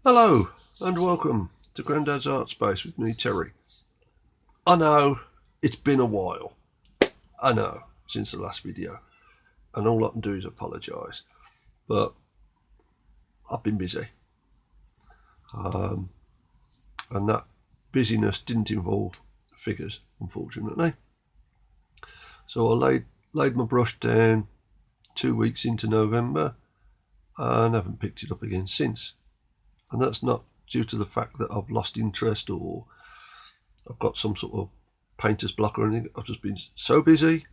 Hello and welcome to Grandad's Art Space with me, Terry. I know it's been a while, I know, since the last video, and all I can do is apologise, but I've been busy, and that busyness didn't involve figures, unfortunately. So I laid my brush down 2 weeks into November and haven't picked it up again since. And that's not due to the fact that I've lost interest or I've got some sort of painter's block or anything. I've just been so busy,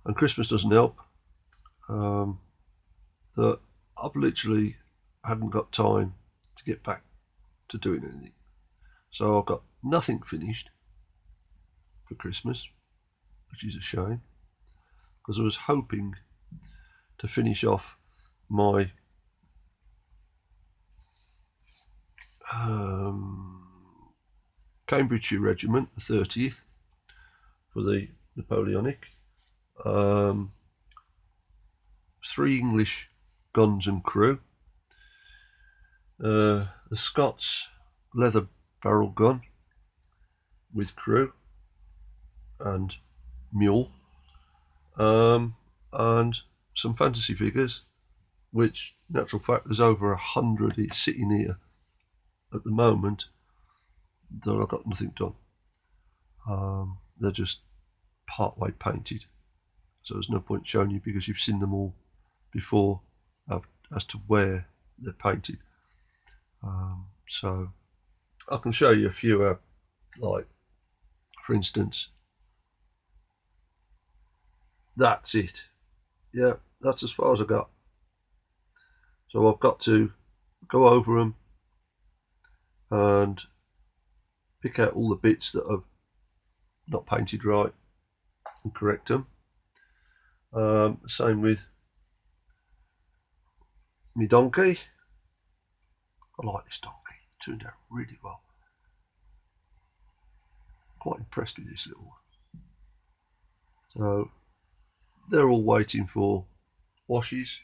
and Christmas doesn't help, that I've literally hadn't got time to get back to doing anything. So I've got nothing finished for Christmas, which is a shame, because I was hoping to finish off my Cambridgeshire Regiment, the 30th, for the Napoleonic, 3 English guns and crew, the Scots leather barrel gun with crew and mule, and some fantasy figures, which, natural fact, there's over 100 sitting here at the moment that I've got nothing done. They're just part way painted, so there's no point showing you because you've seen them all before as to where they're painted. So I can show you a few, like for instance, that's it. Yeah, that's as far as I got. So I've got to go over them and pick out all the bits that have not painted right and correct them. Same with my donkey. I like this donkey. It turned out really well. Quite impressed with this little one. So they're all waiting for washes.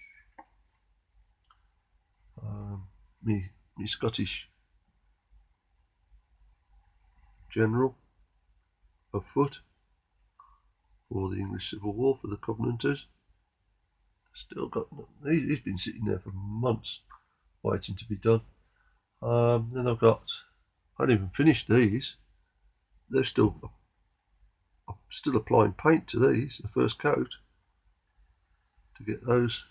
Me Scottish general of foot for the English Civil War, for the Covenanters. Still got, he's been sitting there for months waiting to be done. Then I haven't even finished these. I'm still applying paint to these, the first coat, to get those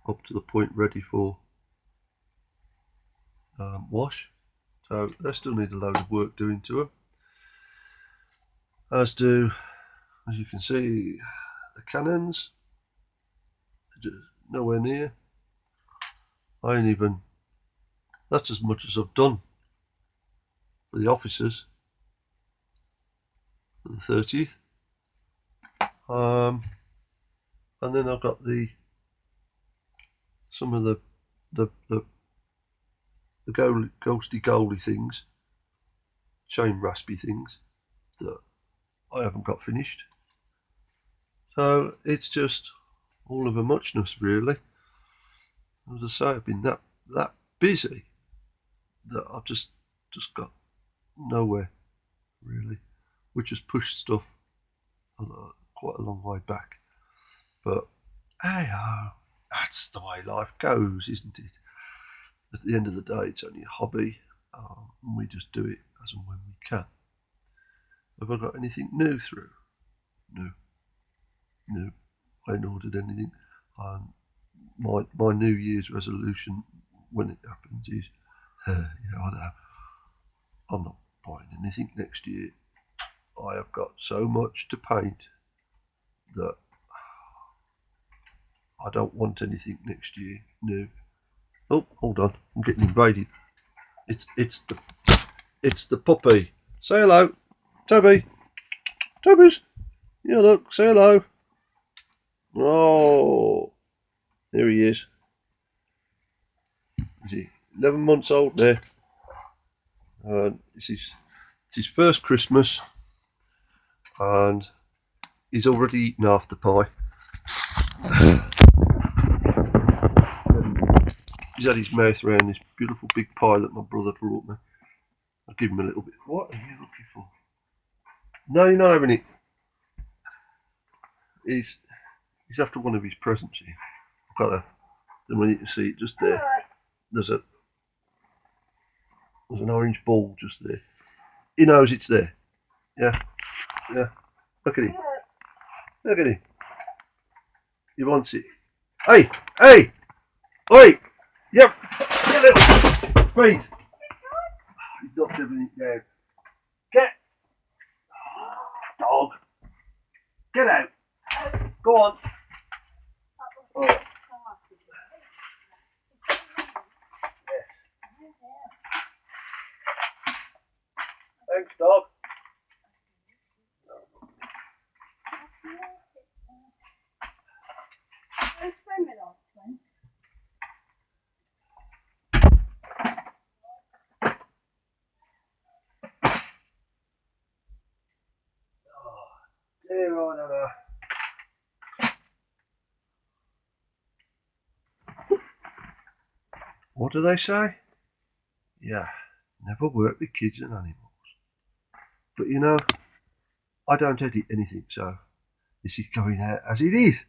up to the point ready for wash. So they still need a load of work doing to them, as you can see, the cannons. They're just nowhere near. That's as much as I've done for the officers for the 30th. And then I've got some of the ghosty goalie things, chain raspy things that I haven't got finished. So it's just all of a muchness, really. As I say, I've been that busy that I've just got nowhere, really, which has pushed stuff quite a long way back. But hey, that's the way life goes, isn't it? At the end of the day, it's only a hobby, and we just do it as and when we can. Have I got anything new through? No. I ain't ordered anything. My New Year's resolution, when it happens, is I'm not buying anything next year. I have got so much to paint that I don't want anything next year. No. Oh, hold on, I'm getting invaded. It's the puppy. Say hello, Toby. Toby's. Yeah, look, say hello. Oh, there he is. Is he 11 months old there? It's his first Christmas, and he's already eaten half the pie. He's had his mouth around this beautiful big pie that my brother brought me. I'll give him a little bit. What are you looking for? No, you're not having it. He's after one of his presents here. I've got a. Then we need to see it just there. There's an orange ball just there. He knows it's there. Yeah. Look at him. Look at him. He wants it. Hey! Oi! Yep! Get little please. He's knocked everything down. Get! Dog! Get out! Go on! Oh. Yes. Thanks, dog. Dear old Anna. What do they say? Yeah, never work with kids and animals. But you know, I don't edit anything, so this is going out as it is.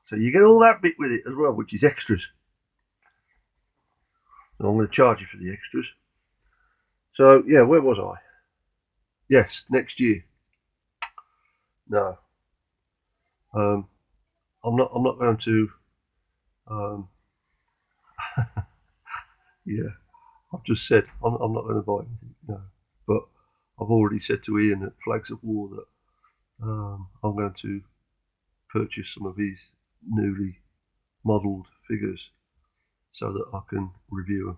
So you get all that bit with it as well, which is extras. And I'm going to charge you for the extras. So yeah, where was I? Yes, next year. No. I'm not going to. Yeah, I've just said I'm not going to buy anything. No, but I've already said to Ian at Flags of War that I'm going to purchase some of his newly modelled figures so that I can review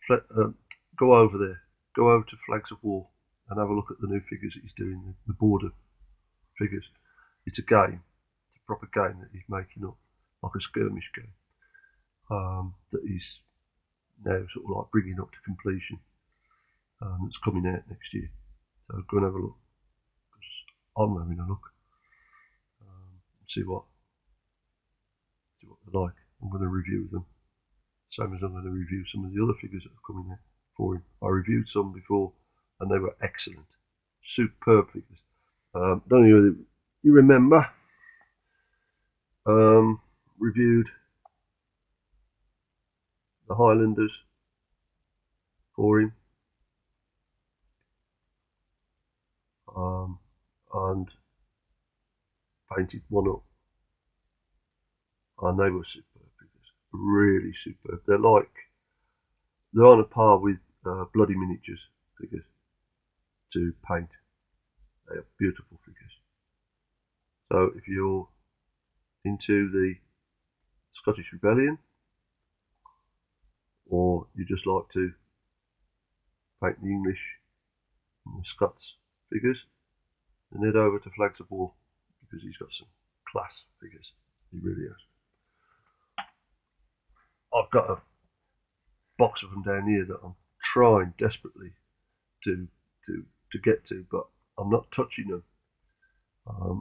them. Go over there. Go over to Flags of War and have a look at the new figures that he's doing, the border figures. It's a game. It's a proper game that he's making up, like a skirmish game, that he's now sort of like bringing up to completion. It's coming out next year. So go and have a look. I'm having a look. See what they're like. I'm going to review them. Same as I'm going to review some of the other figures that are coming out for him. I reviewed some before and they were excellent. Superb figures. Don't know if you remember. Reviewed the Highlanders for him. And painted one up. And they were superb figures. Really superb. They're on a par with Bloody Miniatures figures to paint. They are beautiful figures. So if you're into the Scottish Rebellion, or you just like to paint the English and the Scots figures, then head over to Flags of War, because he's got some class figures. He really has. I've got a box of them down here that I'm trying desperately to get to, but I'm not touching them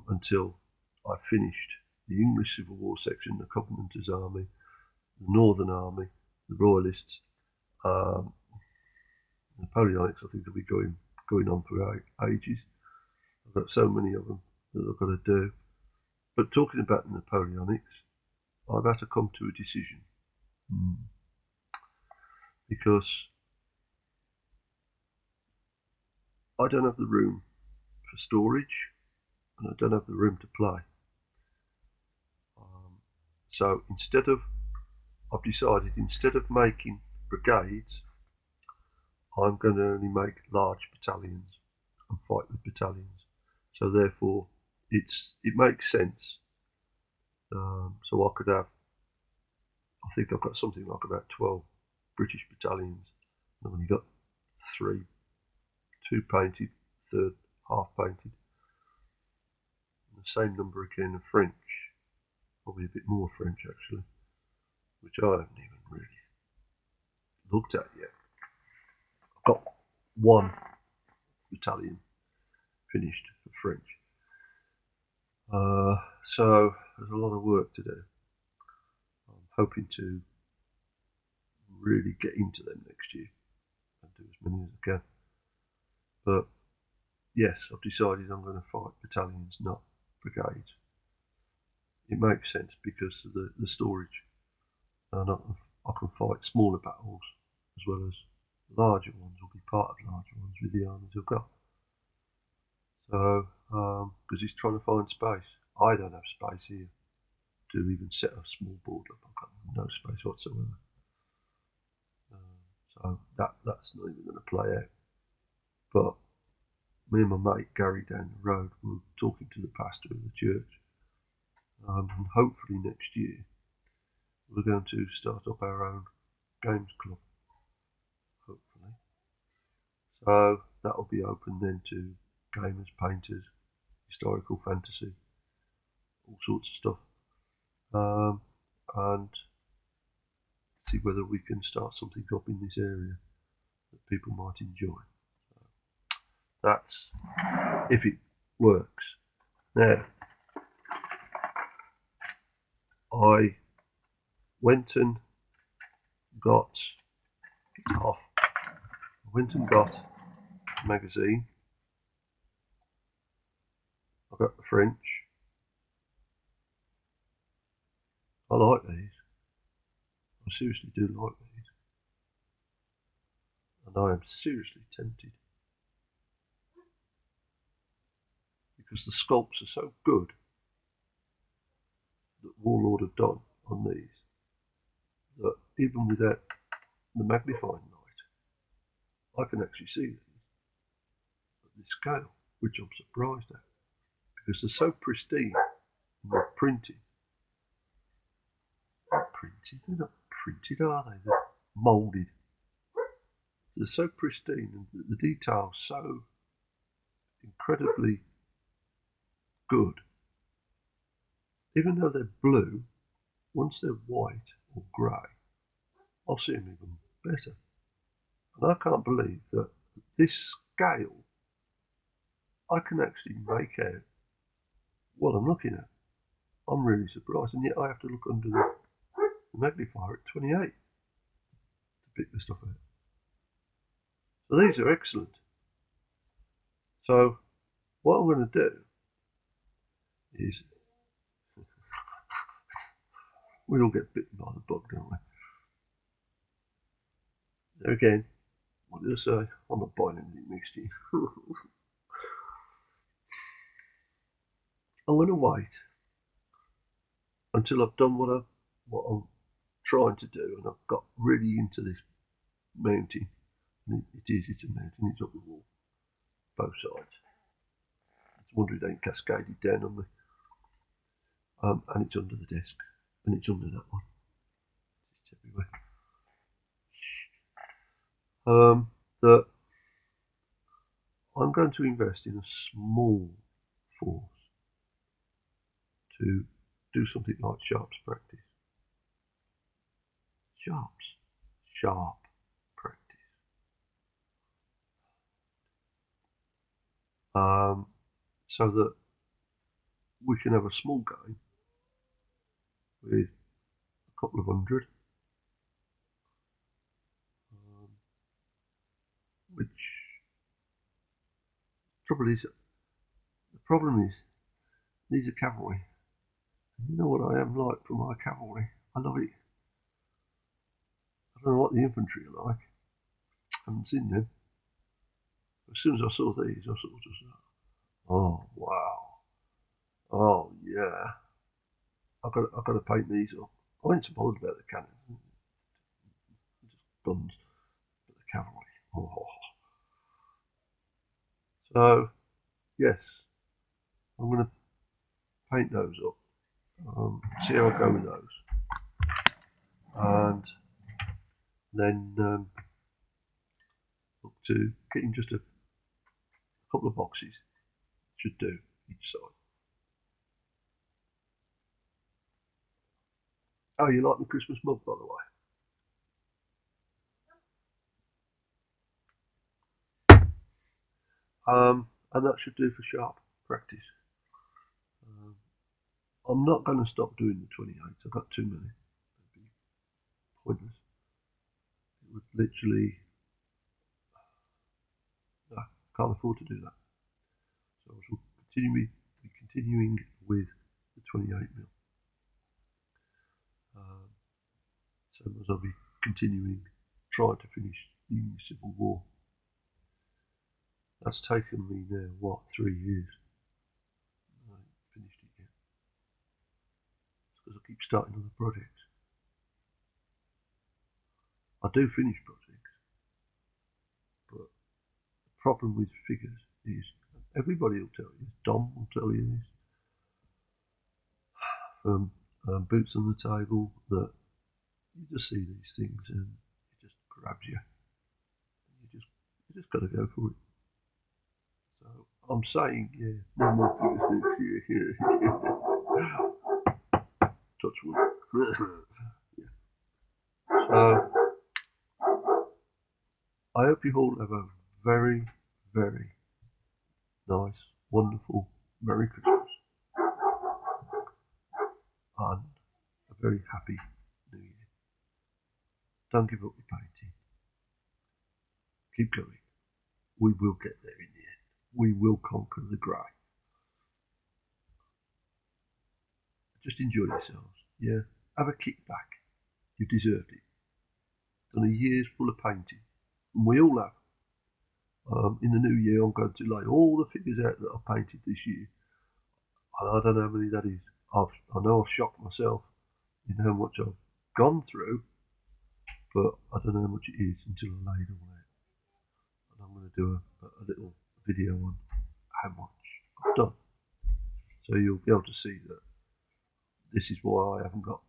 until I've finished the English Civil War section, the Covenanters Army, the Northern Army, the Royalists, Napoleonics. I think they'll be going on for ages. I've got so many of them that I've got to do. But talking about the Napoleonics, I've had to come to a decision. Because I don't have the room for storage and I don't have the room to play. So I've decided instead of making brigades, I'm going to only make large battalions and fight with battalions. So therefore, it makes sense. So I could have, I think I've got something like about 12 British battalions. I've only got 3, 2 painted, third half painted. And the same number again of French, probably a bit more French actually, which I haven't even really looked at yet. I've got 1 battalion finished for French. So there's a lot of work to do. I'm hoping to really get into them next year and do as many as I can. But yes, I've decided I'm going to fight battalions, not brigades. It makes sense because of the storage. And I can fight smaller battles as well as larger ones, or be part of larger ones with the armies I've got. So, because he's trying to find space. I don't have space here to even set a small board up. I've got no space whatsoever. So that's not even going to play out. But me and my mate Gary down the road were talking to the pastor of the church. And hopefully next year we're going to start up our own games club. Hopefully. So that'll be open then to gamers, painters, historical fantasy, all sorts of stuff. And see whether we can start something up in this area that people might enjoy. So that's if it works. Now, I went and got it off. I went and got a magazine. I got the French. I like these. I seriously do like these. And I am seriously tempted. Because the sculpts are so good that Warlord have done on these, that even without the magnifying light, I can actually see these at this scale, which I'm surprised at, because they're so pristine and they're printed. They're not printed, are they? They're moulded. They're so pristine, and the detail's so incredibly good. Even though they're blue, once they're white or grey, I'll see them even better. And I can't believe that at this scale, I can actually make out what I'm looking at. I'm really surprised, and yet I have to look under the magnifier at 28 to pick the stuff out. So these are excellent. So what I'm going to do is, we all get bitten by the bug, don't we? There again, what did I say? I'm not buying anything next year. I'm going to wait until I've done what I'm trying to do, and I've got really into this mountain. And it's a mountain, it's up the wall, both sides. It's a wonder it ain't cascaded down on me. And it's under the desk, and it's under that one. It's everywhere. That I'm going to invest in a small force to do something like sharps practice. Sharp practice. So that we can have a small game with a couple of hundred, which the problem is these are cavalry. And you know what I am like for my cavalry. I love it. I don't know what the infantry are like. I haven't seen them. As soon as I saw these, I sort of just, oh wow, oh yeah. I've got to paint these up. I ain't so bothered about the cannons, just guns, but the cavalry. Oh. So yes, I'm going to paint those up. See how I go with those, and then look to getting just a couple of boxes. Should do each side. Oh, you like the Christmas mug, by the way. And that should do for sharp practice. I'm not going to stop doing the 28s. I've got too many. That'd be pointless. would literally, no, can't afford to do that. So I shall be continuing with the 28mm. So as I'll be continuing trying to finish the Civil War. That's taken me now, what, 3 years? I haven't finished it yet. It's because I keep starting other projects. I do finish projects, but the problem with figures is, everybody will tell you, Dom will tell you this, from Boots on the Table, that you just see these things and it just grabs you. You just got to go for it. So I'm saying, yeah, no more figures next year. Touch wood. Yeah. So I hope you all have a very, very nice, wonderful Merry Christmas and a very happy New Year. Don't give up your painting. Keep going. We will get there in the end. We will conquer the grey. Just enjoy yourselves. Yeah. Have a kickback. You deserved it. Done a year's full of painting. And we all have. In the new year, I'm going to lay all the figures out that I've painted this year. And I don't know how many that is. I know I've shocked myself in how much I've gone through, but I don't know how much it is until I lay it all out. And I'm going to do a little video on how much I've done. So you'll be able to see that this is why I haven't got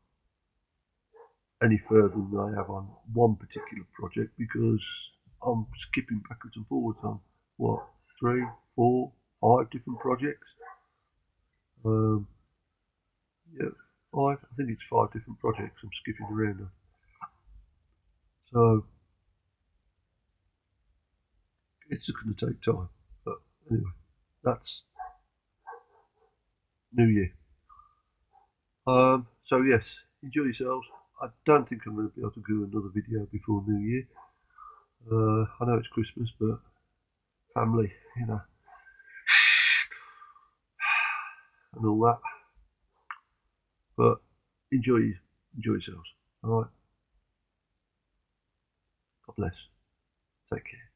any further than I have on one particular project, because I'm skipping backwards and forwards on, what, 3, 4, 5 different projects. Yeah, 5. I think it's 5 different projects I'm skipping around on. So it's just going to take time. But anyway, that's New Year. So yes, enjoy yourselves. I don't think I'm going to be able to do another video before New Year. I know it's Christmas, but family, you know, and all that. But enjoy yourselves. All right. God bless. Take care.